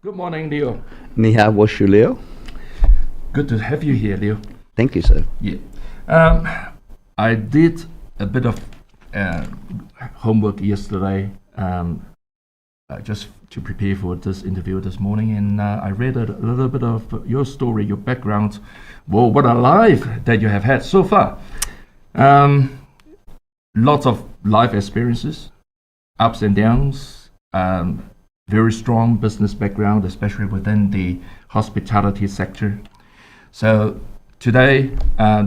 Good morning, Leo. Ni hao, wa shu, Leo. Good to have you here, Leo. Thank you, sir. Yeah. I did a bit of homework yesterday just to prepare for this interview this morning, and I read a little bit of your story, your background. Whoa, what a life that you have had so far. Lots of life experiences, ups and downs, very strong business background, especially within the hospitality sector. So today,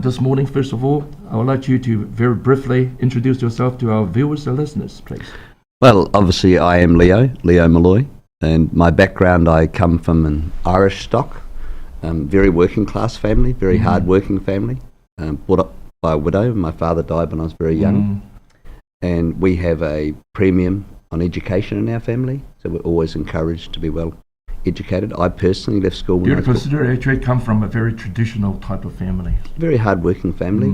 this morning, first of all, I would like you to very briefly introduce yourself to our viewers and listeners, please. Well, obviously I am Leo Molloy, and my background, I come from an Irish stock, very working class family, very hard working family, brought up by a widow. My father died when I was very young, and we have a premium on education in our family, so we're always encouraged to be well educated. I personally left school when Do you consider actually come from a very traditional type of family? Very hard working family.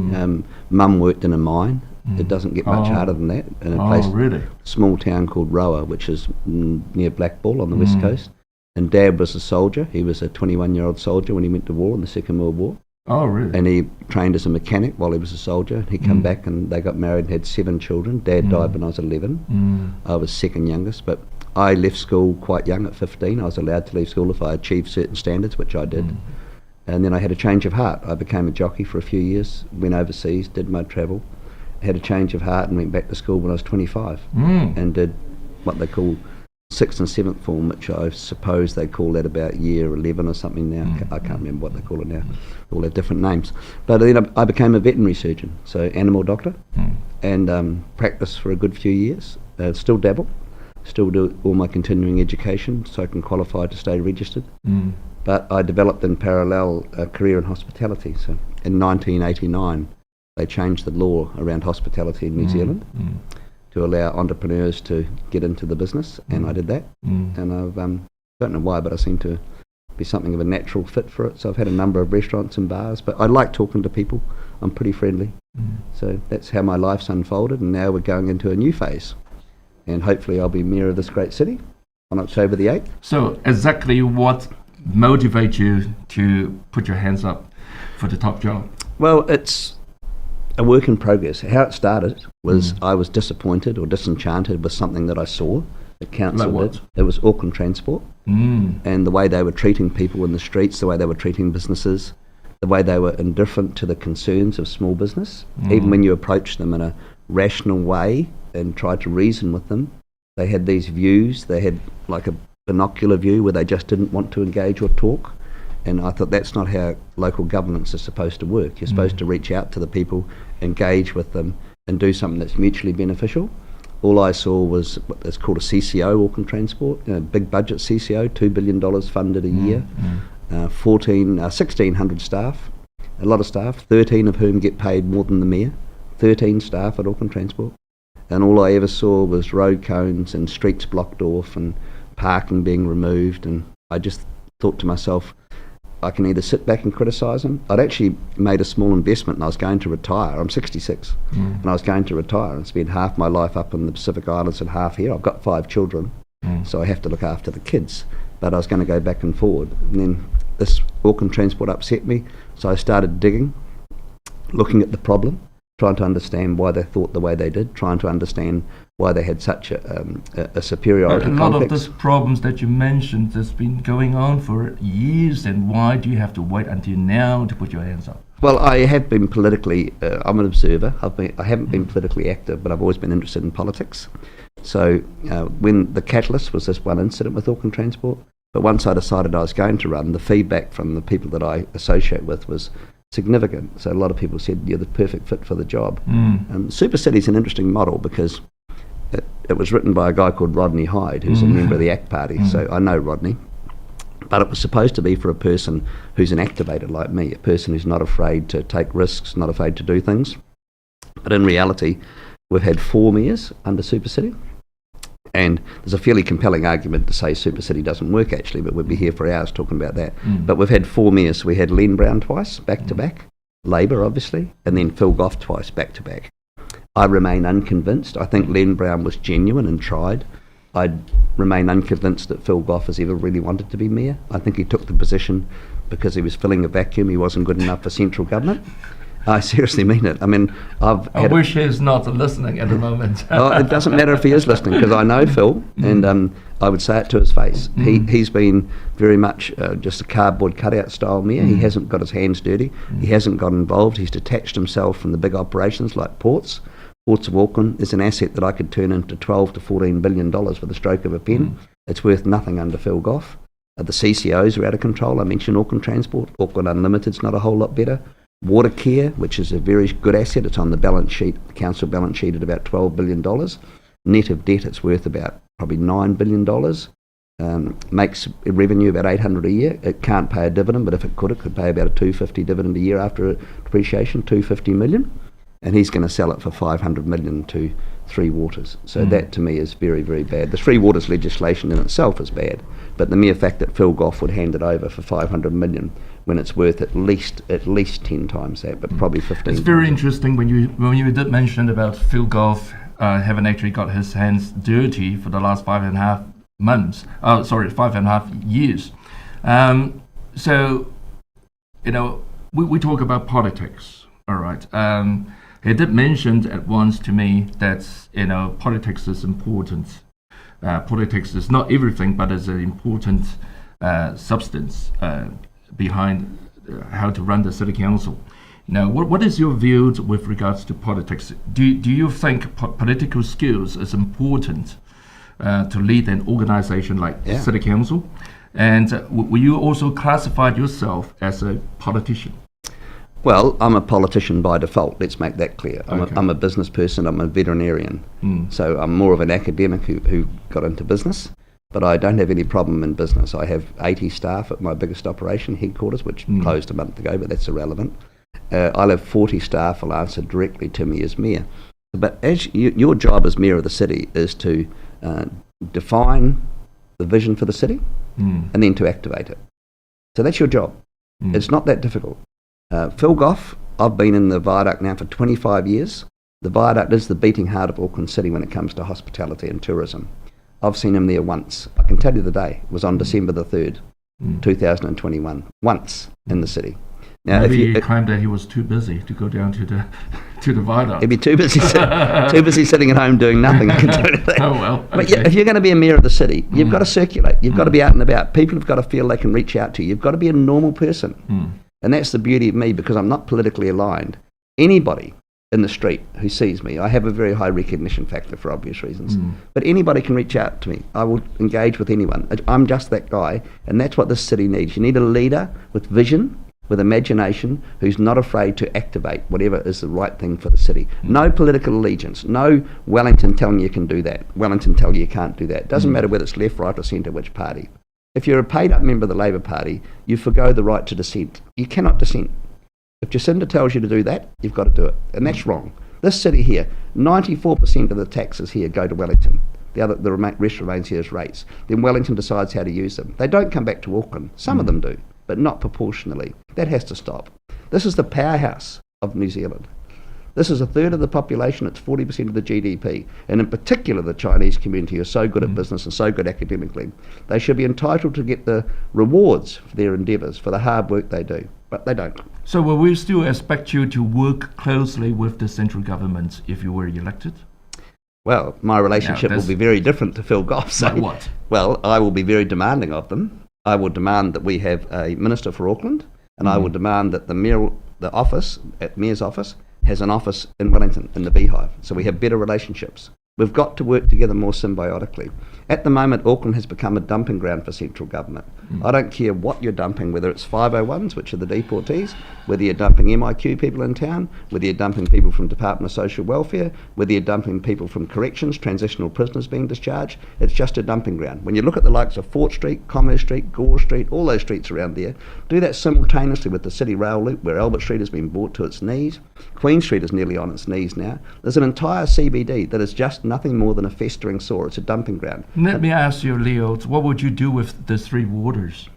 Mum worked in a mine. It doesn't get much harder than that. In a place, really? Small town called Roa, which is near Blackball on the west coast. And Dad was a soldier. He was a 21-year-old soldier when he went to war in the Second World War. Oh, really? And he trained as a mechanic while he was a soldier. He came back and they got married and had 7 children. Dad died when I was 11. I was second youngest, but I left school quite young at 15. I was allowed to leave school if I achieved certain standards, which I did. And then I had a change of heart. I became a jockey for a few years, went overseas, did my travel, had a change of heart and went back to school when I was 25 and did what they call 6th and 7th form, which I suppose they call that about year 11 or something now. I can't remember what they call it now. All have different names. But then I became a veterinary surgeon, so animal doctor, and practiced for a good few years. Still dabble, still do all my continuing education so I can qualify to stay registered. But I developed in parallel a career in hospitality. So in 1989, they changed the law around hospitality in New Zealand to allow entrepreneurs to get into the business, and I did that. And I've don't know why, but I seem to be something of a natural fit for it. So I've had a number of restaurants and bars, but I like talking to people. I'm pretty friendly. So that's how my life's unfolded, and now we're going into a new phase. And hopefully I'll be mayor of this great city on October the 8th. So exactly what motivates you to put your hands up for the top job? Well, it's a work in progress. How it started was I was disappointed or disenchanted with something that I saw that council did. It was Auckland Transport, and the way they were treating people in the streets, the way they were treating businesses, the way they were indifferent to the concerns of small business. Even when you approached them in a rational way and tried to reason with them, they had these views. They had like a binocular view where they just didn't want to engage or talk. And I thought that's not how local governments are supposed to work. You're supposed to reach out to the people, engage with them, and do something that's mutually beneficial. All I saw was what's called a CCO, Auckland Transport, big budget CCO, $2 billion funded a year, 1,600 staff, a lot of staff, 13 of whom get paid more than the mayor, 13 staff at Auckland Transport. And all I ever saw was road cones and streets blocked off and parking being removed. And I just thought to myself, I can either sit back and criticise them. I'd actually made a small investment and I was going to retire. I'm 66 and I was going to retire and spend half my life up in the Pacific Islands and half here. I've got 5 children, so I have to look after the kids. But I was going to go back and forward. And then this Auckland Transport upset me, so I started digging, looking at the problem, trying to understand why they thought the way they did, trying to understand why they had such a superiority complex. A lot of these problems that you mentioned has been going on for years, and why do you have to wait until now to put your hands up? Well, I have been politically, I'm an observer. I haven't been politically active, but I've always been interested in politics. So when the catalyst was this one incident with Auckland Transport, but once I decided I was going to run, the feedback from the people that I associate with was significant. So a lot of people said, you're the perfect fit for the job. Super City is an interesting model because it was written by a guy called Rodney Hyde, who's a member of the ACT Party, so I know Rodney. But it was supposed to be for a person who's an activator like me, a person who's not afraid to take risks, not afraid to do things. But in reality, we've had 4 mayors under Super City, and there's a fairly compelling argument to say Super City doesn't work actually, but we'd be here for hours talking about that. But we've had 4 mayors. So we had Len Brown twice, back to back, Labor obviously, and then Phil Goff twice, back to back. I remain unconvinced. I think Len Brown was genuine and tried I remain unconvinced that Phil Goff has ever really wanted to be mayor. I think he took the position because he was filling a vacuum. He wasn't good enough for central government. I seriously mean it. I mean, I wish he's not listening at the moment. It doesn't matter if he is listening, because I know Phil, and I would say it to his face. He's been very much just a cardboard cutout style mayor. He hasn't got his hands dirty. He hasn't got involved. He's detached himself from the big operations like ports. Ports of Auckland is an asset that I could turn into $12 to $14 billion with the stroke of a pen. It's worth nothing under Phil Goff. The CCOs are out of control. I mentioned Auckland Transport. Auckland Unlimited's not a whole lot better. Water Care, which is a very good asset, it's on the balance sheet, the council balance sheet at about $12 billion. Net of debt, it's worth about probably $9 billion. Makes a revenue about $800 a year. It can't pay a dividend, but if it could pay about a $250 dividend a year after depreciation, $250 million. And he's going to sell it for $500 million to Three Waters. So that to me is very, very bad. The Three Waters legislation in itself is bad, but the mere fact that Phil Goff would hand it over for $500 million when it's worth at least 10 times that, but probably 15. It's very interesting when you did mention about Phil Goff having actually got his hands dirty for the last 5.5 years. So, we talk about politics, all right. He did mention at once to me that politics is important. Politics is not everything, but is an important substance behind how to run the city council. Now, what is your view with regards to politics? Do you think political skills is important to lead an organization like city council? And will you also classify yourself as a politician? Well, I'm a politician by default, let's make that clear. I'm a business person, I'm a veterinarian. So I'm more of an academic who got into business, but I don't have any problem in business. I have 80 staff at my biggest operation, headquarters, which closed a month ago, but that's irrelevant. I'll have 40 staff who'll answer directly to me as mayor. But as your job as mayor of the city is to define the vision for the city and then to activate it. So that's your job. It's not that difficult. Phil Goff, I've been in the viaduct now for 25 years. The viaduct is the beating heart of Auckland City when it comes to hospitality and tourism. I've seen him there once. I can tell you the day. It was on December the 3rd, 2021. Once in the city. Now, maybe he claimed that he was too busy to go down to the viaduct. He'd be too busy sitting at home doing nothing. I can tell you that. Oh well. Okay. But if you're going to be a mayor of the city, you've got to circulate. You've got to be out and about. People have got to feel they can reach out to you. You've got to be a normal person. And that's the beauty of me, because I'm not politically aligned. Anybody in the street who sees me, I have a very high recognition factor for obvious reasons, but anybody can reach out to me. I will engage with anyone. I'm just that guy, and that's what this city needs. You need a leader with vision, with imagination, who's not afraid to activate whatever is the right thing for the city. No political allegiance. No Wellington telling you can do that. Wellington telling you can't do that. Doesn't matter whether it's left, right or centre, which party. If you're a paid-up member of the Labour Party, you forgo the right to dissent. You cannot dissent. If Jacinda tells you to do that, you've got to do it. And that's wrong. This city here, 94% of the taxes here go to Wellington. The rest remains here as rates. Then Wellington decides how to use them. They don't come back to Auckland. Some of them do, but not proportionally. That has to stop. This is the powerhouse of New Zealand. This is a third of the population, it's 40% of the GDP, and in particular the Chinese community are so good at business and so good academically. They should be entitled to get the rewards for their endeavours, for the hard work they do, but they don't. So will we still expect you to work closely with the central government if you were elected? Well, my relationship will be very different to Phil Goff. Like what? Well, I will be very demanding of them. I will demand that we have a Minister for Auckland, and I will demand that the Mayor's office, has an office in Wellington, in the Beehive, so we have better relationships. We've got to work together more symbiotically. At the moment, Auckland has become a dumping ground for central government. I don't care what you're dumping, whether it's 501s, which are the deportees, whether you're dumping MIQ people in town, whether you're dumping people from Department of Social Welfare, whether you're dumping people from corrections, transitional prisoners being discharged. It's just a dumping ground. When you look at the likes of Fort Street, Commerce Street, Gore Street, all those streets around there, do that simultaneously with the City Rail Loop, where Albert Street has been brought to its knees. Queen Street is nearly on its knees now. There's an entire CBD that is just nothing more than a festering sore. It's a dumping ground. Let me ask you, Leo, what would you do with the Three Waters?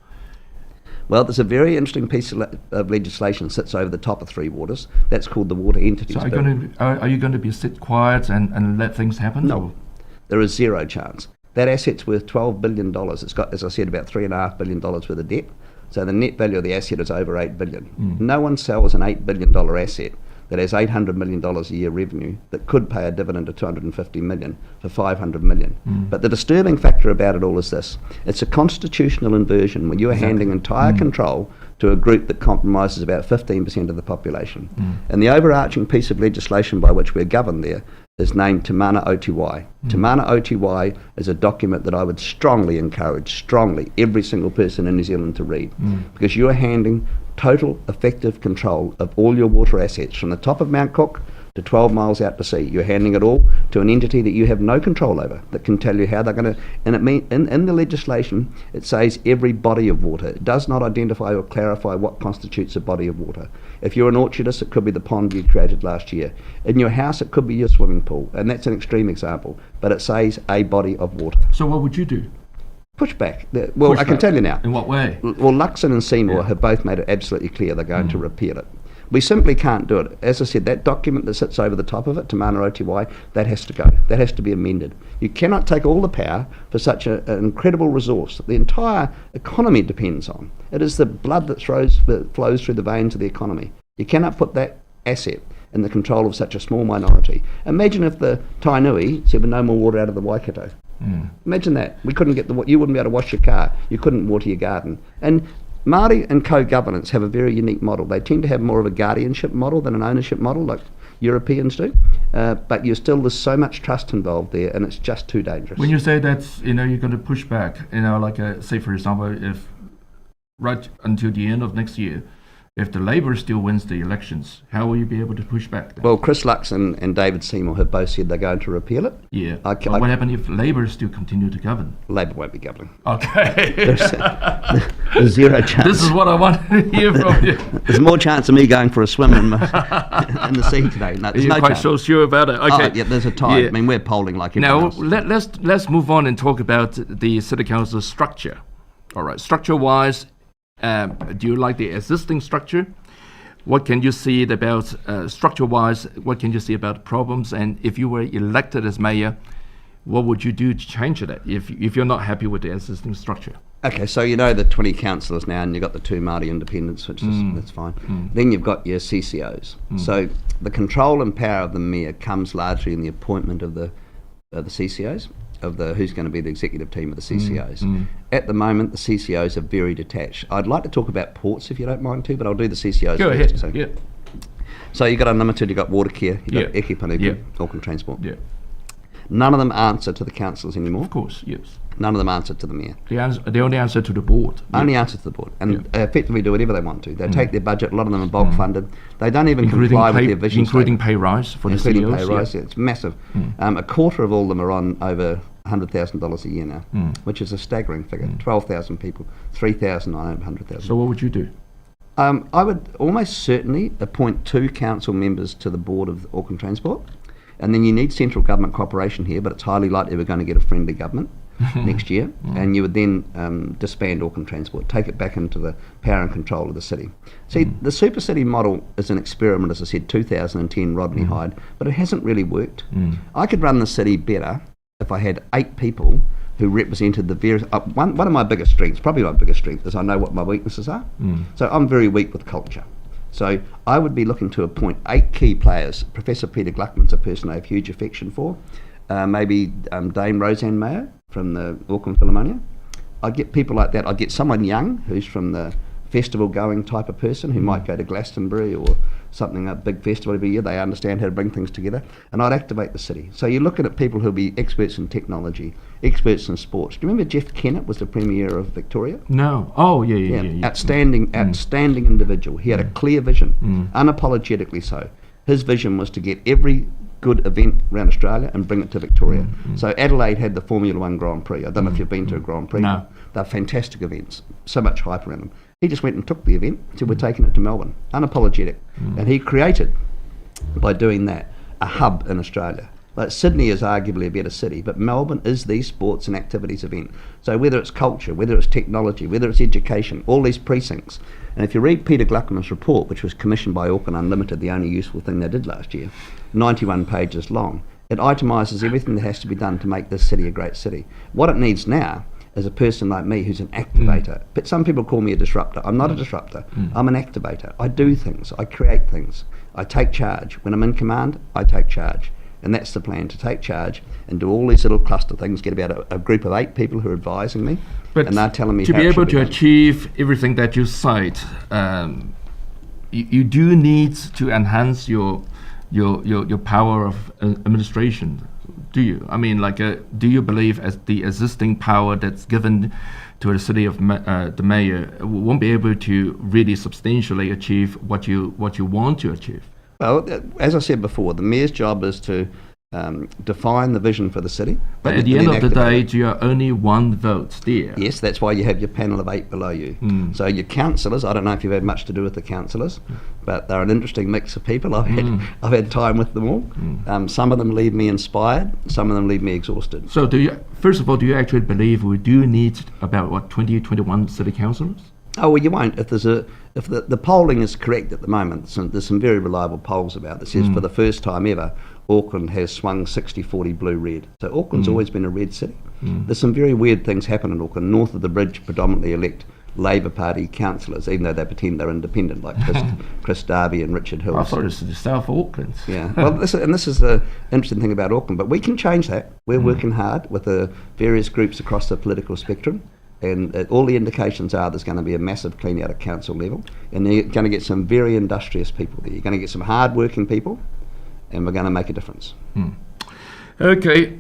Well, there's a very interesting piece of legislation that sits over the top of Three Waters. That's called the Water Entities Bill. So are you going to be sit quiet and let things happen? No, there is zero chance. That asset's worth $12 billion. It's got, as I said, about $3.5 billion worth of debt. So the net value of the asset is over $8 billion. No one sells an $8 billion asset that has $800 million a year revenue that could pay a dividend of $250 million for $500 million. But the disturbing factor about it all is this. It's a constitutional inversion when you are handing entire control to a group that compromises about 15% of the population. And the overarching piece of legislation by which we're governed there is named Te Mana Otiwai. Te Mana Otiwai is a document that I would strongly encourage, every single person in New Zealand to read, because you are handing total effective control of all your water assets from the top of Mount Cook to 12 miles out to sea. You're handing it all to an entity that you have no control over, that can tell you how they're going to... And it mean, in the legislation, it says every body of water. It does not identify or clarify what constitutes a body of water. If you're an orchardist, it could be the pond you created last year. In your house, it could be your swimming pool, and that's an extreme example. But it says a body of water. So what would you do? Push back. Well, I can tell you now. In what way? Well, Luxon and Seymour have both made it absolutely clear they're going to repeal it. We simply can't do it. As I said, that document that sits over the top of it, Te Mana Otiwai, that has to go. That has to be amended. You cannot take all the power for such an incredible resource that the entire economy depends on. It is the blood that flows through the veins of the economy. You cannot put that asset in the control of such a small minority. Imagine if the Tainui said, no more water out of the Waikato. Imagine that. We couldn't get you wouldn't be able to wash your car. You couldn't water your garden. And Māori and co-governance have a very unique model. They tend to have more of a guardianship model than an ownership model, like Europeans do. But there's so much trust involved there, and it's just too dangerous. When you say that, you're going to push back, say for example, if right until the end of next year, if the Labour still wins the elections, how will you be able to push back then? Well, Chris Luxon and David Seymour have both said they're going to repeal it. Yeah. What happens if Labour still continue to govern? Labour won't be governing. Okay. There's zero chance. This is what I want to hear from you. There's more chance of me going for a swim in the sea today. No, there's You're no quite chance. so sure about it. Okay. Yeah, there's a time. Yeah. I mean, we're polling like everyone else. Now, let's move on and talk about the City Council structure. All right. Structure-wise, do you like the existing structure? What can you see about structure-wise? What can you see about problems? And if you were elected as mayor, what would you do to change it if you're not happy with the existing structure? Okay, so the 20 councillors now, and you've got the 2 Māori independents, which is that's fine. Then you've got your CCOs. So the control and power of the mayor comes largely in the appointment of the CCOs, of who's going to be the executive team of the CCOs. At the moment, the CCOs are very detached. I'd like to talk about ports if you don't mind too, but I'll do the CCOs Go first. ahead. So you've got Unlimited, you've got Watercare, you've got Eke Panuku, Auckland Transport. None of them answer to the councillors anymore. Of course, yes. None of them answer to the mayor. They only answer to the board. Only answer to the board. And they effectively do whatever they want to. They take their budget, a lot of them are bulk funded. They don't even comply with their vision including statement. pay rise for the Including CEOs. pay rise, it's massive. A quarter of all of them are on over $100,000 a year now, which is a staggering figure. 12,000 people, 3,000 on over 100,000. So what would you do? I would almost certainly appoint 2 council members to the board of Auckland Transport, and then you need central government cooperation here, but it's highly likely we're going to get a friendly government next year, and you would then disband Auckland Transport, take it back into the power and control of the city. See, the super city model is an experiment, as I said, 2010 Rodney Hyde, but it hasn't really worked. I could run the city better if I had 8 people who represented the various... one of my biggest strengths, probably my biggest strength, is I know what my weaknesses are. So I'm very weak with culture. So I would be looking to appoint 8 key players. Professor Peter Gluckman's a person I have huge affection for. Maybe Dame Roseanne Mayo from the Auckland Philharmonia. I'd get people like that. I'd get someone young who's from the festival-going type of person who might go to Glastonbury or something, a big festival every year. They understand how to bring things together. And I'd activate the city. So you're looking at people who'll be experts in technology, experts in sports. Do you remember Jeff Kennett was the Premier of Victoria? No. Oh, yeah. Outstanding individual. He had a clear vision, unapologetically so. His vision was to get every good event around Australia and bring it to Victoria. So Adelaide had the Formula 1 Grand Prix. I don't know if you've been to a Grand Prix. No. They're fantastic events. So much hype around them. He just went and took the event, said we're taking it to Melbourne, unapologetic. And he created, by doing that, a hub in Australia. Like Sydney is arguably a better city, but Melbourne is the sports and activities event. So whether it's culture, whether it's technology, whether it's education, all these precincts. And if you read Peter Gluckman's report, which was commissioned by Auckland Unlimited, the only useful thing they did last year, 91 pages long, It itemises everything that has to be done to make this city a great city. What it needs now is a person like me who's an activator. But some people call me a disruptor. I'm not a disruptor. I'm an activator. I do things. I create things. I take charge. When I'm in command, I take charge. And that's the plan, to take charge and do all these little cluster things, get about a group of 8 people who are advising me, but and they're telling me to how be able to done. achieve everything that you cite, you do need to enhance your power of administration. Do you? I mean, do you believe as the existing power that's given to the city of the mayor won't be able to really substantially achieve what you want to achieve? Well, as I said before, the mayor's job is to define the vision for the city. But at the end of the day, you are only one vote there. Yes, that's why you have your panel of 8 below you. So your councillors, I don't know if you've had much to do with the councillors, but they're an interesting mix of people. I've had time with them all. Some of them leave me inspired, some of them leave me exhausted. So first of all, do you actually believe we do need about 21 city councillors? Oh, well, you won't. If the polling is correct at the moment, there's some very reliable polls about this. Says for the first time ever, Auckland has swung 60-40 blue-red. So Auckland's always been a red city. There's some very weird things happen in Auckland. North of the bridge predominantly elect Labour Party councillors, even though they pretend they're independent, like Chris Darby and Richard Hill. I thought it was the South Auckland. Yeah, well, this is the interesting thing about Auckland. But we can change that. We're working hard with the various groups across the political spectrum. And all the indications are there's going to be a massive clean out at council level, and you're going to get some very industrious people there. You're going to get some hard-working people, and we're going to make a difference. Okay,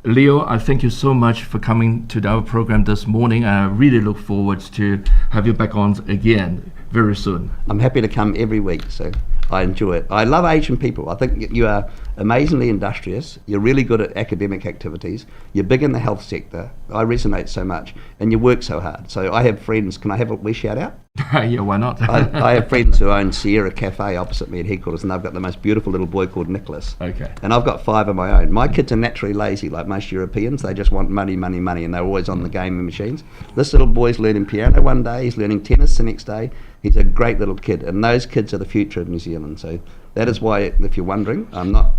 Leo, I thank you so much for coming to our program this morning. I really look forward to have you back on again very soon. I'm happy to come every week, so I enjoy it. I love Asian people. I think you are amazingly industrious. You're really good at academic activities. You're big in the health sector. I resonate so much, and you work so hard. So I have friends. Can I have a wee shout out? Yeah, why not? I have friends who own Sierra Cafe opposite me at headquarters, and they've got the most beautiful little boy called Nicholas. Okay. And I've got 5 of my own. My kids are naturally lazy, like most Europeans. They just want money, money, money, and they're always on the gaming machines. This little boy's learning piano one day. He's learning tennis the next day. He's a great little kid, and those kids are the future of New Zealand. So that is why, if you're wondering, I'm not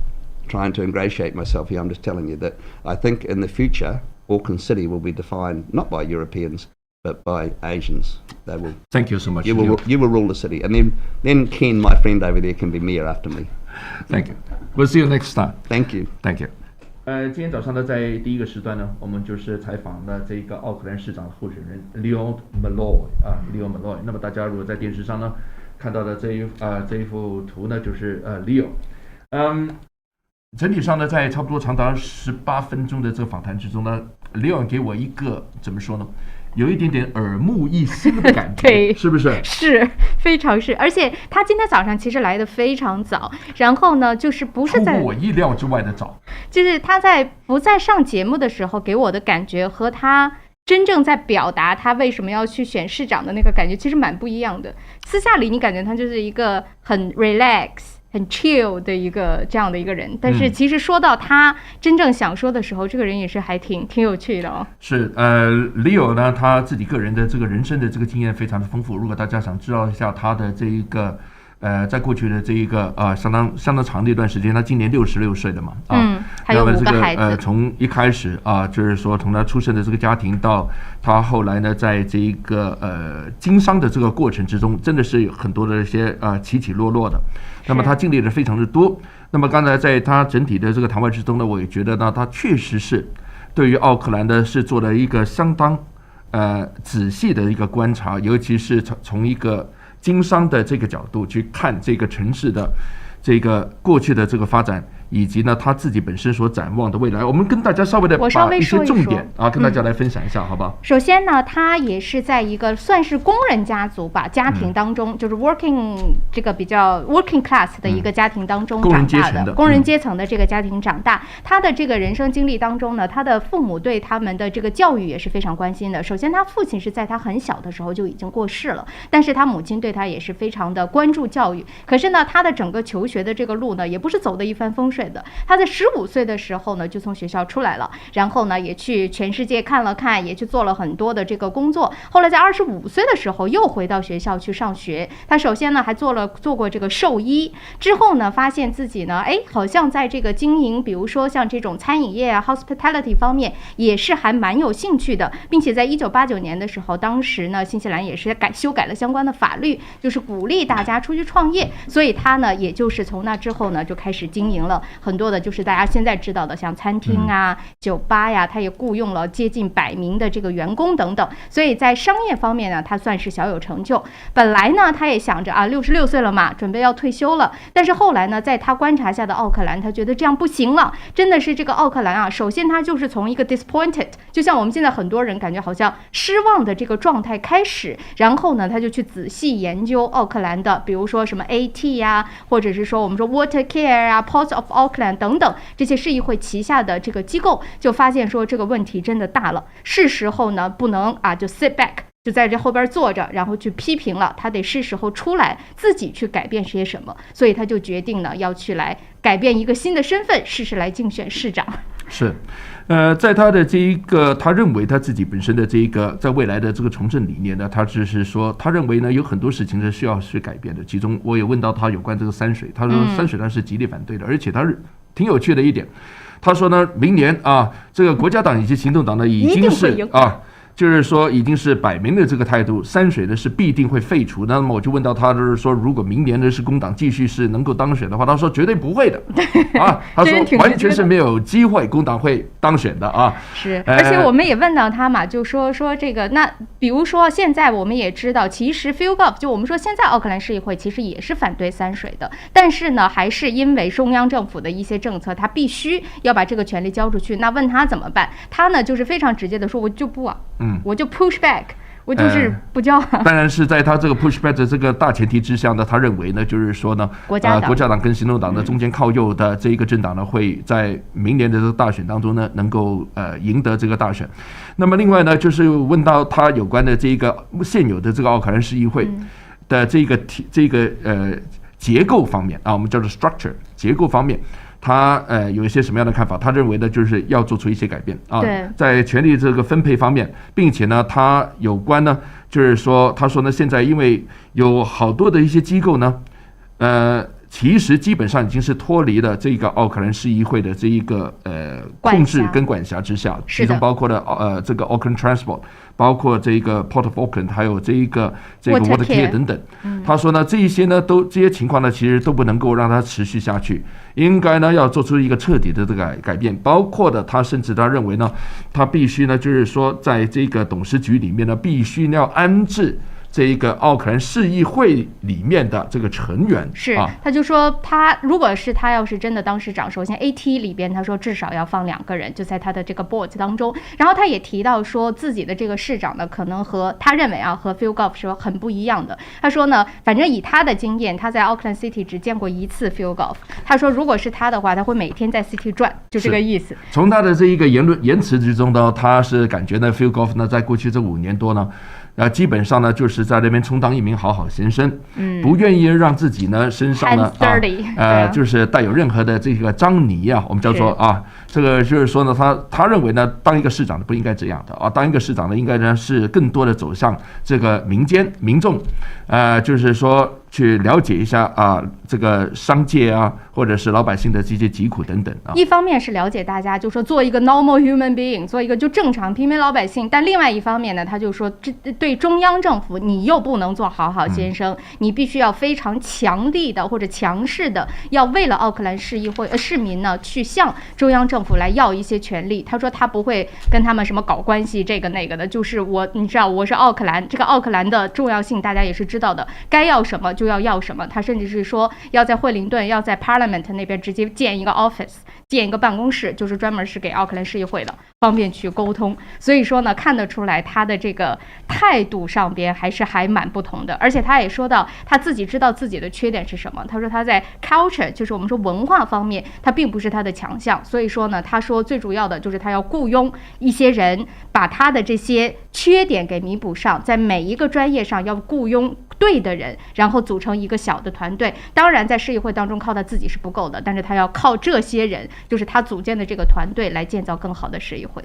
trying to ingratiate myself here. I'm just telling you that I think in the future, Auckland City will be defined not by Europeans, but by Asians. They will. Thank you so much. You will rule the city, and then Ken, my friend over there, can be mayor after me. Thank you. We'll see you next time. Thank you. Thank you. 今天早上呢，在第一个时段呢，我们就是采访了这个奥克兰市长候选人 Leo Molloy Leo Molloy。那么大家如果在电视上呢看到的这一幅图呢，就是Leo。整体上呢，在差不多长达18分钟的这个访谈之中呢，Leo给我一个怎么说呢？有一点点耳目一新的感觉，对，是不是？是，非常是，而且他今天早上其实来的非常早，然后呢，就是不是在出乎我意料之外的早，就是他不在上节目的时候给我的感觉和他真正在表达他为什么要去选市长的那个感觉其实蛮不一样的。私下里你感觉他就是一个很 relax很 chill 的这样的一个人，但是其实说到他真正想说的时候，这个人也是还挺有趣的哦。是Leo 呢，他自己个人的这个人生的这个经验非常的丰富。如果大家想知道一下他的这一个在过去的这一个相当长的一段时间，他今年66岁了嘛，还有5个孩子。从一开始就是说从他出生的这个家庭到他后来呢，在这一个经商的这个过程之中，真的是有很多的一些起起落落的。那么他经历的非常的多。那么刚才在他整体的这个谈话之中呢，我也觉得呢，他确实是对于奥克兰的是做了一个相当仔细的一个观察，尤其是从一个经商的这个角度去看这个城市的这个过去的这个发展，以及呢他自己本身所展望的未来。我们跟大家稍微的把一些重点跟大家来分享一下，好不好？首先呢，他也是在一个算是工人家族吧家庭当中，就是 这个比较 working class 的一个家庭当中长大的，工人阶层的这个家庭长大。他的这个人生经历当中呢，他的父母对他们的这个教育也是非常关心的。首先他父亲是在他很小的时候就已经过世了，但是他母亲对他也是非常的关注教育。可是呢，他的整个求学的这个路呢，也不是走的一帆风顺。水的。他在15岁的时候呢，就从学校出来了，然后呢，也去全世界看了看，也去做了很多的这个工作。后来在25岁的时候，又回到学校去上学。他首先呢，还做过这个兽医，之后呢，发现自己呢，好像在这个经营，比如说像这种餐饮业啊 ，hospitality 方面也是还蛮有兴趣的，并且在1989年的时候，当时呢，新西兰也是修改了相关的法律，就是鼓励大家出去创业，所以他呢，也就是从那之后呢，就开始经营了很多的，就是大家现在知道的，像餐厅啊、酒吧呀，他也雇佣了接近100名的这个员工等等，所以在商业方面呢，他算是小有成就。本来呢，他也想着啊，66岁了嘛，准备要退休了，但是后来呢，在他观察下的奥克兰，他觉得这样不行了，真的是这个奥克兰啊，首先他就是从一个 disappointed， 就像我们现在很多人感觉好像失望的这个状态开始，然后呢，他就去仔细研究奥克兰的，比如说什么 AT 呀，或者是说我们说 Water Care 啊 Ports of Auckland 等等这些市议会旗下的这个机构，就发现说这个问题真的大了，是时候呢不能啊就 sit back，就在这后边坐着，然后去批评了，他得是时候出来自己去改变些什么，所以他就决定呢要去来改变一个新的身份，试试来竞选市长。是，在他的这一个，他认为他自己本身的这一个在未来的这个从政理念呢，他只是说，他认为呢有很多事情是需要去改变的。其中我也问到他有关这个三水，他说三水他是极力反对的，而且他是挺有趣的一点，他说呢，明年啊，这个国家党以及行动党呢已经是啊。就是说已经是摆明的这个态度，三水呢是必定会废除。那么我就问到他，就是说如果明年呢是工党继续是能够当选的话，他说绝对不会的啊，他说完全是没有机会工党会当选的啊。是，而且我们也问到他嘛，就说这个，那比如说现在我们也知道，其实 Phil Goff 就我们说现在奥克兰市议会其实也是反对三水的，但是呢还是因为中央政府的一些政策，他必须要把这个权利交出去。那问他怎么办，他呢就是非常直接的说，我就不啊。我就 push back， 我就是不交。当然是在他这个 push back 的这个大前提之下呢，他认为呢，就是说呢，国家党跟行动党的中间靠右的这一个政党呢，会在明年的这个大选当中呢，能够赢得这个大选。那么另外呢，就是问到他有关的这个现有的这个奥克兰市议会的这个结构方面啊，我们叫做 structure 结构方面。他有一些什么样的看法？他认为呢，就是要做出一些改变啊，在权力这个分配方面，并且呢，他有关呢，就是说，他说呢，现在因为有好多的一些机构呢，其实基本上已经是脱离了这个奥克兰市议会的这一个控制跟管辖之下，其中包括了这个 Auckland Transport， 包括这个 Port of Auckland， 还有这个 Water Care 等等。他说呢，这一些呢，这些情况呢，其实都不能够让它持续下去，应该呢要做出一个彻底的这个改变，包括的他甚至他认为呢，他必须呢就是说，在这个董事局里面呢，必须要安置这一个奥克兰市议会里面的这个成员。是，他就说他如果是他要是真的当市长，首先 AT 里边他说至少要放2个人，就在他的这个 board 当中。然后他也提到说自己的这个市长呢，可能和他认为啊和 Phil Goff 是很不一样的。他说呢，反正以他的经验，他在 Auckland City 只见过1次 Phil Goff。他说如果是他的话，他会每天在 City 转，就这个意思。从他的这一个言辞之中呢，他是感觉呢 Phil Goff 呢在过去这5年多呢。基本上呢，就是在那边充当一名好先生，不愿意让自己呢身上呢就是带有任何的这个脏泥啊，我们叫做啊，这个就是说呢，他认为呢，当一个市长的不应该这样的啊，当一个市长呢，应该呢是更多的走向这个民众，就是说去了解一下啊，这个商界啊，或者是老百姓的这些疾苦等等啊。一方面是了解大家，就说做一个 normal human being， 做一个就正常平民老百姓，但另外一方面呢，他就说对中央政府，你又不能做好先生，你必须要非常强力的或者强势的，要为了奥克兰市议会市民呢，去向中央政府来要一些权利。他说他不会跟他们什么搞关系这个那个的，就是你知道我是奥克兰，这个奥克兰的重要性大家也是知道的，该要什么就要什么。他甚至是说要在惠灵顿，要在 Parliament 那边直接建一个 office， 建一个办公室，就是专门是给奥克兰市议会的，方便去沟通。所以说呢，看得出来他的这个态度上边还蛮不同的。而且他也说到他自己知道自己的缺点是什么。他说他在 culture， 就是我们说文化方面，他并不是他的强项。所以说呢，他说最主要的就是他要雇佣一些人，把他的这些缺点给弥补上，在每一个专业上要雇佣对的人，然后组成一个小的团队。当然在市议会当中靠他自己是不够的，但是他要靠这些人，就是他组建的这个团队来建造更好的市议会。